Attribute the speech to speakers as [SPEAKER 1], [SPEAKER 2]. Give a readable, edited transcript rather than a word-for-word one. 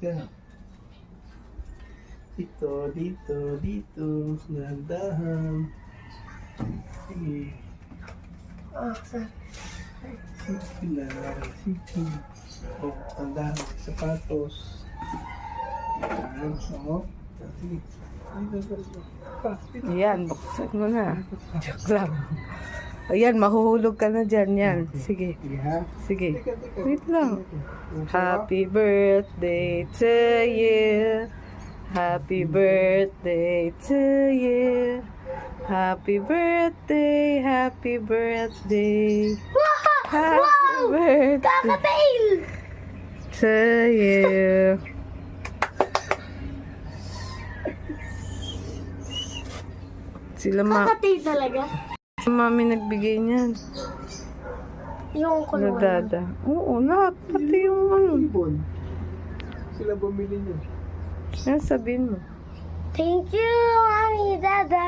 [SPEAKER 1] ka. Dito, dito, dito. Dahan-dahan. Sige.
[SPEAKER 2] Saan?
[SPEAKER 1] Sige lang. Sige. Oh, tandaan. Sapatos. Yan. Oh. Sige. Ay,
[SPEAKER 3] Ayan, buksan mo na. Joke lang. Ayan, mahuhulog ka na dyan. Yan. Sige.
[SPEAKER 1] Sige ha.
[SPEAKER 3] Sige.
[SPEAKER 1] Teka.
[SPEAKER 3] Wait lang. Happy birthday to you. Happy birthday to you. Happy birthday, happy birthday. Happy birthday
[SPEAKER 2] Kakatail!
[SPEAKER 3] to you. Sila
[SPEAKER 2] Kakatail talaga.
[SPEAKER 3] si mami nagbigay niyan.
[SPEAKER 2] Yung kulungan.
[SPEAKER 3] Nadada. Oo, lahat. Pati yung ano.
[SPEAKER 1] Ibon. Sila bumili niyo.
[SPEAKER 3] Yan, sabihin mo.
[SPEAKER 2] Thank you, Mami, Dada.